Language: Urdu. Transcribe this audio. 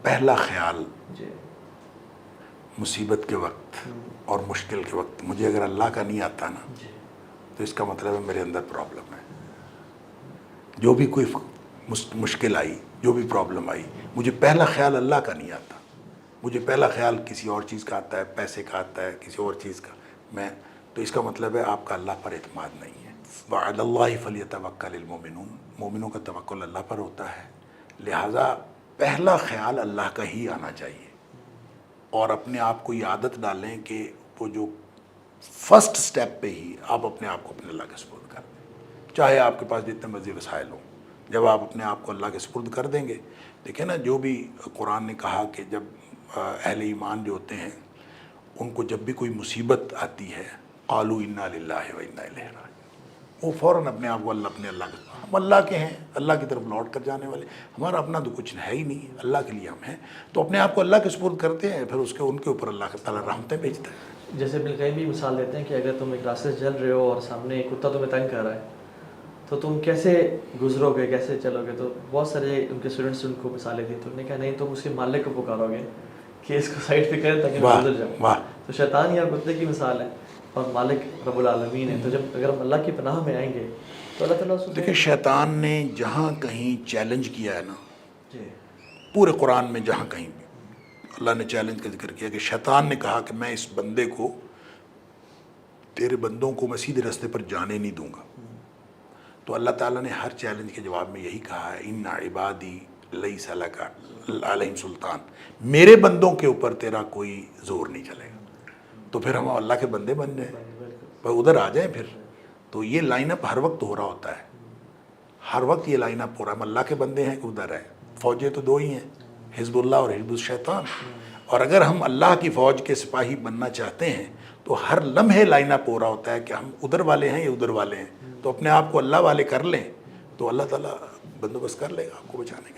پہلا خیال جی مصیبت کے وقت اور مشکل کے وقت مجھے اگر اللہ کا نہیں آتا نا جی تو اس کا مطلب ہے میرے اندر پرابلم ہے. جو بھی کوئی مشکل آئی، جو بھی پرابلم آئی، مجھے پہلا خیال اللہ کا نہیں آتا. مجھے پہلا خیال کسی اور چیز کا آتا ہے، پیسے کا آتا ہے، کسی اور چیز کا. تو اس کا مطلب ہے آپ کا اللہ پر اعتماد نہیں ہے. وَعَلَى اللَّهِ فَلْيَتَوَكَّلِ الْمُؤْمِنُونَ، مومنوں کا توکل اللہ پر ہوتا ہے. لہٰذا پہلا خیال اللہ کا ہی آنا چاہیے، اور اپنے آپ کو یہ عادت ڈالیں کہ وہ جو فرسٹ سٹیپ پہ ہی آپ اپنے آپ کو اپنے اللہ کے سپرد کر دیں، چاہے آپ کے پاس جتنے مرضی وسائل ہوں. جب آپ اپنے آپ کو اللہ کے سپرد کر دیں گے، دیکھیں نا، جو بھی قرآن نے کہا کہ جب اہل ایمان جو ہوتے ہیں ان کو جب بھی کوئی مصیبت آتی ہے، قالوا انا للہ و انا الیہ راجعون، وہ فوراً اپنے آپ کو اپنے اللہ کے، ہم اللہ کے ہیں، اللہ کی طرف لوٹ کر جانے والے، ہمارا اپنا تو کچھ ہے ہی نہیں، اللہ کے لیے ہم ہیں. تو اپنے آپ کو اللہ کے سپرد کرتے ہیں، پھر ان کے اوپر اللہ تعالیٰ رحمتیں بھیجتا ہے. جیسے ابن القیم بھی مثال دیتے ہیں کہ اگر تم ایک راستے سے چل رہے ہو اور سامنے ایک کتا تمہیں تنگ کر رہا ہے تو تم کیسے گزرو گے، کیسے چلو گے؟ تو بہت سارے ان کے اسٹوڈنٹس ان کو مثالیں دی، تو انہوں نے کہا نہیں، تم اس کے مالک کو پکارو گے کہ اس کو سائڈ پہ کریں تاکہ میں گزر جاؤں. واہ، تو شیطان یا کتے کی مثال ہے اور مالک رب العالمین ہے. تو جب اگر ہم اللہ کی پناہ میں آئیں گے تو اللہ تعالیٰ اس دیکھیں شیطان نے جہاں کہیں چیلنج کیا ہے نا، جی پورے قرآن میں جہاں کہیں بھی اللہ نے چیلنج کا ذکر کیا کہ شیطان نے کہا کہ میں اس بندے کو، تیرے بندوں کو میں سیدھے راستے پر جانے نہیں دوں گا. تو اللہ تعالیٰ نے ہر چیلنج کے جواب میں یہی کہا ہے، ان عبادی لیس لک علیہم سلطان، میرے بندوں کے اوپر تیرا کوئی زور نہیں چلے گا. تو پھر ہم اللہ کے بندے بن جائیں، پر ادھر آ جائیں پھر. تو یہ لائن اپ ہر وقت ہو رہا ہوتا ہے، ہر وقت یہ لائن اپ ہو رہا ہے. ہم اللہ کے بندے ہیں کہ ادھر ہے. فوجیں تو دو ہی ہیں، حزب اللہ اور حزب الشیطان. اور اگر ہم اللہ کی فوج کے سپاہی بننا چاہتے ہیں تو ہر لمحے لائن اپ ہو رہا ہوتا ہے کہ ہم ادھر والے ہیں یا ادھر والے ہیں. تو اپنے آپ کو اللہ والے کر لیں تو اللہ تعالیٰ بندوبست کر لے گا آپ کو بچانے کا.